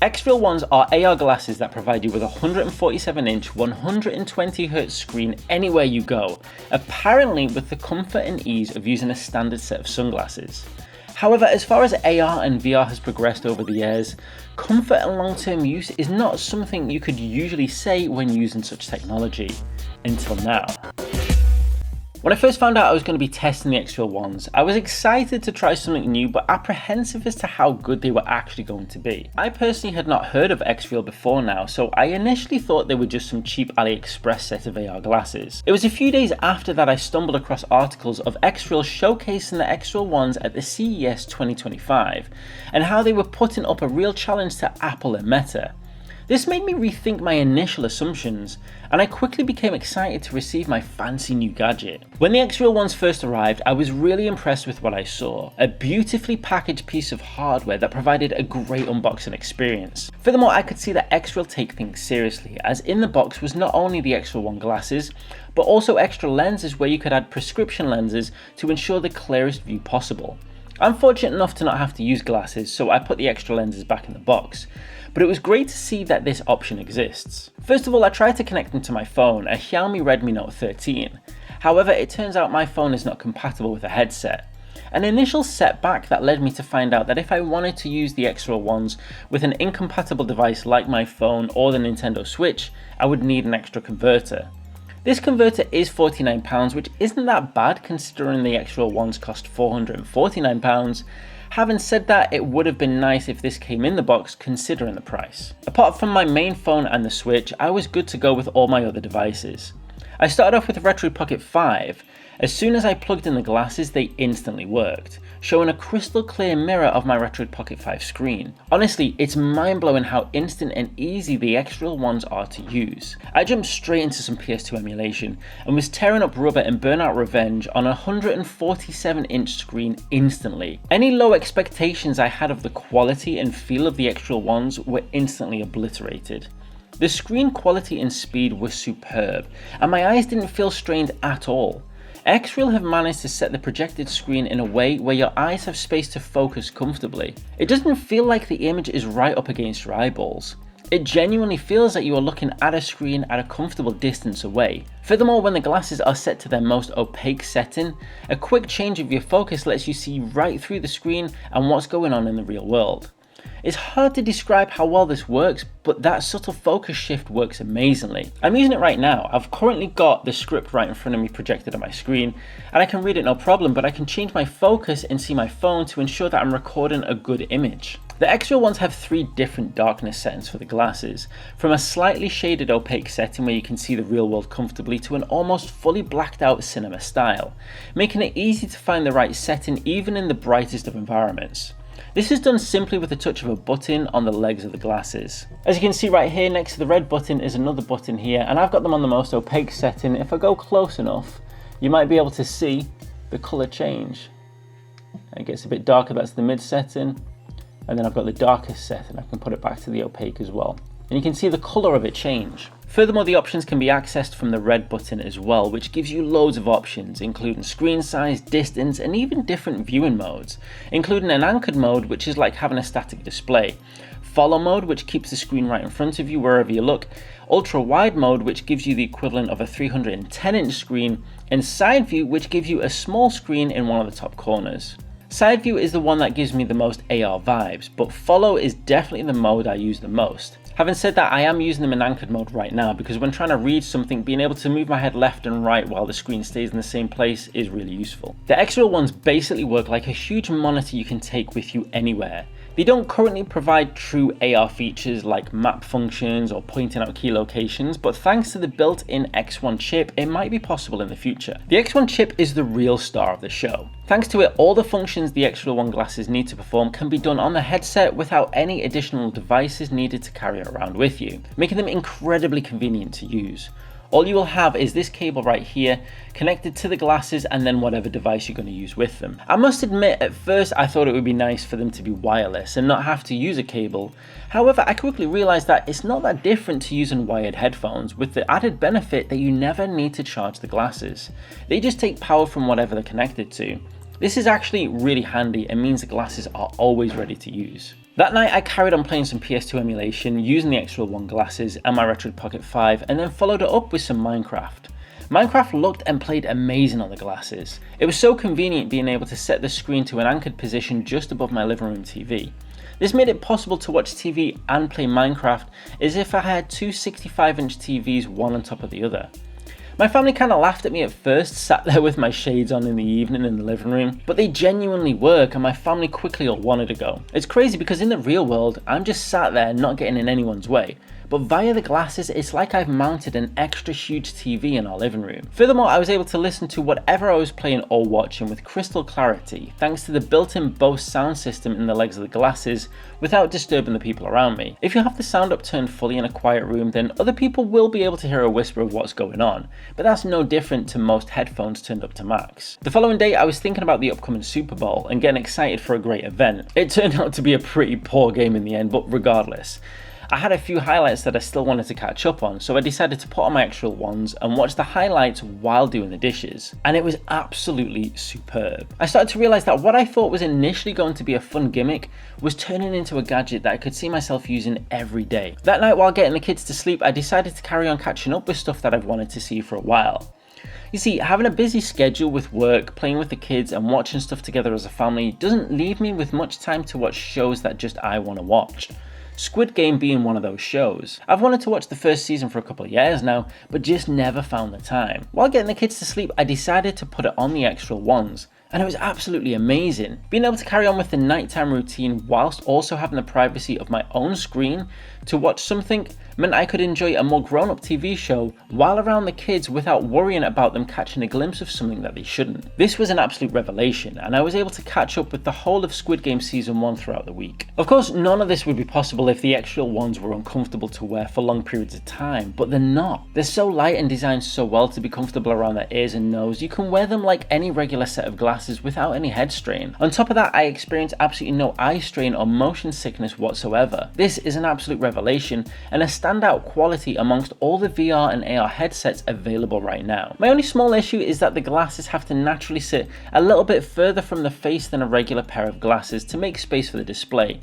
XREAL Ones are AR glasses that provide you with a 147-inch 120Hz screen anywhere you go, apparently with the comfort and ease of using a standard set of sunglasses. However, as far as AR and VR has progressed over the years, comfort and long-term use is not something you could usually say when using such technology, until now. When I first found out I was going to be testing the XREAL Ones, I was excited to try something new but apprehensive as to how good they were actually going to be. I personally had not heard of XREAL before now, so I initially thought they were just some cheap AliExpress set of AR glasses. It was a few days after that I stumbled across articles of XREAL showcasing the XREAL Ones at the CES 2025, and how they were putting up a real challenge to Apple and Meta. This made me rethink my initial assumptions, and I quickly became excited to receive my fancy new gadget. When the XREAL Ones first arrived, I was really impressed with what I saw, a beautifully packaged piece of hardware that provided a great unboxing experience. Furthermore, I could see that XREAL take things seriously, as in the box was not only the XREAL One glasses, but also extra lenses where you could add prescription lenses to ensure the clearest view possible. I'm fortunate enough to not have to use glasses, so I put the extra lenses back in the box, but it was great to see that this option exists. First of all, I tried to connect them to my phone, a Xiaomi Redmi Note 13. However, it turns out my phone is not compatible with a headset. An initial setback that led me to find out that if I wanted to use the XREAL Ones with an incompatible device like my phone or the Nintendo Switch, I would need an extra converter. This converter is £49, which isn't that bad considering the XREAL Ones cost £449. Having said that, it would have been nice if this came in the box considering the price. Apart from my main phone and the Switch, I was good to go with all my other devices. I started off with the Retro Pocket 5. As soon as I plugged in the glasses, they instantly worked, showing a crystal clear mirror of my Retro Pocket 5 screen. Honestly, it's mind-blowing how instant and easy the XREAL Ones are to use. I jumped straight into some PS2 emulation and was tearing up rubber in Burnout Revenge on a 147-inch screen instantly. Any low expectations I had of the quality and feel of the XREAL Ones were instantly obliterated. The screen quality and speed were superb, and my eyes didn't feel strained at all. XREAL have managed to set the projected screen in a way where your eyes have space to focus comfortably. It doesn't feel like the image is right up against your eyeballs. It genuinely feels like you are looking at a screen at a comfortable distance away. Furthermore, when the glasses are set to their most opaque setting, a quick change of your focus lets you see right through the screen and what's going on in the real world. It's hard to describe how well this works, but that subtle focus shift works amazingly. I'm using it right now. I've currently got the script right in front of me projected on my screen, and I can read it no problem, but I can change my focus and see my phone to ensure that I'm recording a good image. The XREAL Ones have 3 different darkness settings for the glasses, from a slightly shaded opaque setting where you can see the real world comfortably to an almost fully blacked out cinema style, making it easy to find the right setting even in the brightest of environments. This is done simply with the touch of a button on the legs of the glasses. As you can see right here next to the red button is another button here, and I've got them on the most opaque setting. If I go close enough, you might be able to see the colour change. It gets a bit darker, that's the mid setting, and then I've got the darkest setting. I can put it back to the opaque as well, and you can see the colour of it change. Furthermore, the options can be accessed from the red button as well, which gives you loads of options, including screen size, distance, and even different viewing modes, including an anchored mode, which is like having a static display, follow mode, which keeps the screen right in front of you wherever you look, ultra wide mode, which gives you the equivalent of a 310-inch screen, and side view, which gives you a small screen in one of the top corners. Side view is the one that gives me the most AR vibes, but follow is definitely the mode I use the most. Having said that, I am using them in anchored mode right now because when trying to read something, being able to move my head left and right while the screen stays in the same place is really useful. The XREAL Ones basically work like a huge monitor you can take with you anywhere. They don't currently provide true AR features like map functions or pointing out key locations, but thanks to the built-in X1 chip, it might be possible in the future. The X1 chip is the real star of the show. Thanks to it, all the functions the XREAL One glasses need to perform can be done on the headset without any additional devices needed to carry around with you, making them incredibly convenient to use. All you will have is this cable right here connected to the glasses and then whatever device you're going to use with them. I must admit, at first I thought it would be nice for them to be wireless and not have to use a cable. However, I quickly realized that it's not that different to using wired headphones, with the added benefit that you never need to charge the glasses. They just take power from whatever they're connected to. This is actually really handy and means the glasses are always ready to use. That night I carried on playing some PS2 emulation using the XREAL One glasses and my Retroid Pocket 5, and then followed it up with some Minecraft. Minecraft looked and played amazing on the glasses. It was so convenient being able to set the screen to an anchored position just above my living room TV. This made it possible to watch TV and play Minecraft as if I had two 65-inch TVs, one on top of the other. My family kind of laughed at me at first, sat there with my shades on in the evening in the living room, but they genuinely work and my family quickly all wanted to go. It's crazy because in the real world, I'm just sat there not getting in anyone's way. But via the glasses, it's like I've mounted an extra huge TV in our living room. Furthermore, I was able to listen to whatever I was playing or watching with crystal clarity, thanks to the built-in Bose sound system in the legs of the glasses, without disturbing the people around me. If you have the sound up turned fully in a quiet room, then other people will be able to hear a whisper of what's going on, but that's no different to most headphones turned up to max. The following day, I was thinking about the upcoming Super Bowl and getting excited for a great event. It turned out to be a pretty poor game in the end, but regardless, I had a few highlights that I still wanted to catch up on, so I decided to put on my XREAL Ones and watch the highlights while doing the dishes, and it was absolutely superb. I started to realise that what I thought was initially going to be a fun gimmick was turning into a gadget that I could see myself using every day. That night while getting the kids to sleep, I decided to carry on catching up with stuff that I've wanted to see for a while. You see, having a busy schedule with work, playing with the kids and watching stuff together as a family doesn't leave me with much time to watch shows that just I want to watch. Squid Game being one of those shows. I've wanted to watch the first season for a couple of years now, but just never found the time. While getting the kids to sleep, I decided to put it on the XREAL Ones, and it was absolutely amazing. Being able to carry on with the nighttime routine whilst also having the privacy of my own screen to watch something meant I could enjoy a more grown-up TV show while around the kids without worrying about them catching a glimpse of something that they shouldn't. This was an absolute revelation, and I was able to catch up with the whole of Squid Game Season 1 throughout the week. Of course, none of this would be possible if the XREAL Ones were uncomfortable to wear for long periods of time, but they're not. They're so light and designed so well to be comfortable around their ears and nose, you can wear them like any regular set of glasses without any head strain. On top of that, I experienced absolutely no eye strain or motion sickness whatsoever. This is an absolute revelation and a standout quality amongst all the VR and AR headsets available right now. My only small issue is that the glasses have to naturally sit a little bit further from the face than a regular pair of glasses to make space for the display.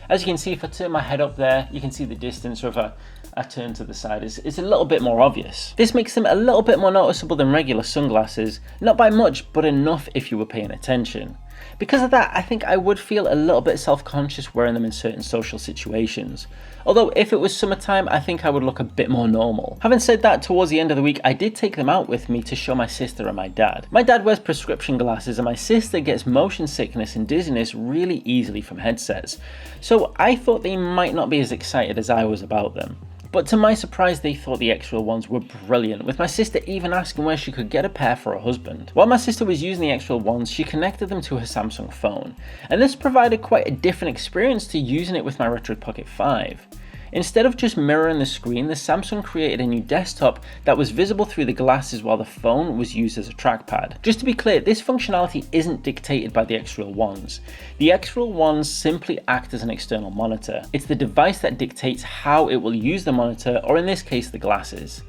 As you can see, if I turn my head up there, you can see the distance, or if I turn to the side, it's a little bit more obvious. This makes them a little bit more noticeable than regular sunglasses, not by much, but enough if you were paying attention. Because of that, I think I would feel a little bit self-conscious wearing them in certain social situations. Although if it was summertime, I think I would look a bit more normal. Having said that, towards the end of the week, I did take them out with me to show my sister and my dad. My dad wears prescription glasses and my sister gets motion sickness and dizziness really easily from headsets. So I thought they might not be as excited as I was about them. But to my surprise, they thought the XREAL Ones were brilliant, with my sister even asking where she could get a pair for her husband. While my sister was using the XREAL Ones, she connected them to her Samsung phone, and this provided quite a different experience to using it with my Retroid Pocket 5. Instead of just mirroring the screen, the Samsung created a new desktop that was visible through the glasses while the phone was used as a trackpad. Just to be clear, this functionality isn't dictated by the XREAL Ones. The XREAL Ones simply act as an external monitor. It's the device that dictates how it will use the monitor, or in this case, the glasses.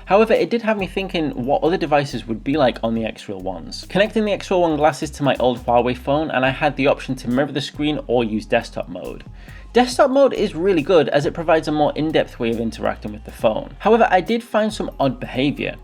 However, it did have me thinking what other devices would be like on the XREAL Ones. Connecting the XREAL One glasses to my old Huawei phone, and I had the option to mirror the screen or use desktop mode. Desktop mode is really good as it provides a more in-depth way of interacting with the phone. However, I did find some odd behaviour.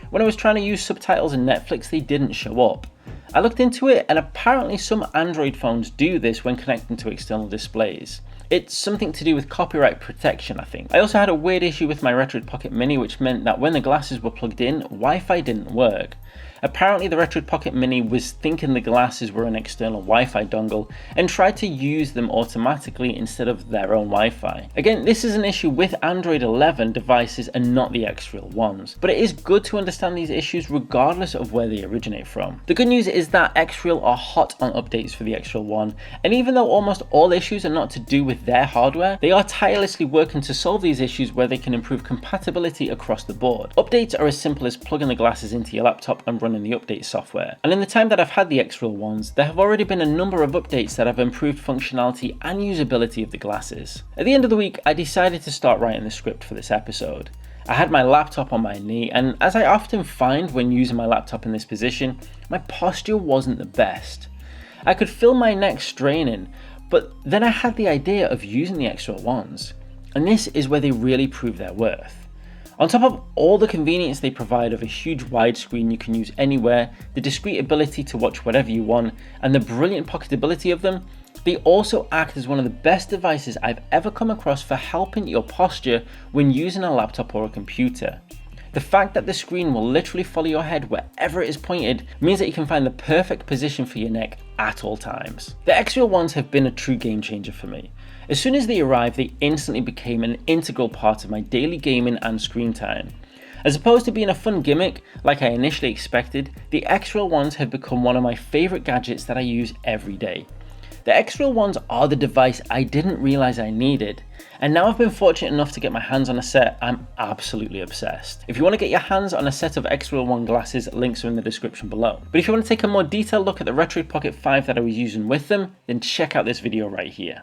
When I was trying to use subtitles in Netflix, they didn't show up. I looked into it, and apparently some Android phones do this when connecting to external displays. It's something to do with copyright protection, I think. I also had a weird issue with my Retroid Pocket Mini, which meant that when the glasses were plugged in, Wi-Fi didn't work. Apparently the Retroid Pocket Mini was thinking the glasses were an external Wi-Fi dongle and tried to use them automatically instead of their own Wi-Fi. Again, this is an issue with Android 11 devices and not the XREAL Ones, but it is good to understand these issues regardless of where they originate from. The good news is that XREAL are hot on updates for the XREAL One, and even though almost all issues are not to do with their hardware, they are tirelessly working to solve these issues where they can improve compatibility across the board. Updates are as simple as plugging the glasses into your laptop and running the update software. And in the time that I've had the XREAL Ones, there have already been a number of updates that have improved functionality and usability of the glasses. At the end of the week, I decided to start writing the script for this episode. I had my laptop on my knee, and as I often find when using my laptop in this position, my posture wasn't the best. I could feel my neck straining, But then I had the idea of using the XREAL Ones, and this is where they really prove their worth. On top of all the convenience they provide of a huge widescreen you can use anywhere, the discreet ability to watch whatever you want, and the brilliant pocketability of them, they also act as one of the best devices I've ever come across for helping your posture when using a laptop or a computer. The fact that the screen will literally follow your head wherever it is pointed means that you can find the perfect position for your neck at all times. The XREAL Ones have been a true game changer for me. As soon as they arrived, they instantly became an integral part of my daily gaming and screen time. As opposed to being a fun gimmick like I initially expected, the XREAL Ones have become one of my favourite gadgets that I use every day. The XREAL Ones are the device I didn't realise I needed, and now I've been fortunate enough to get my hands on a set, I'm absolutely obsessed. If you want to get your hands on a set of XREAL One glasses, links are in the description below. But if you want to take a more detailed look at the Retroid Pocket 5 that I was using with them, then check out this video right here.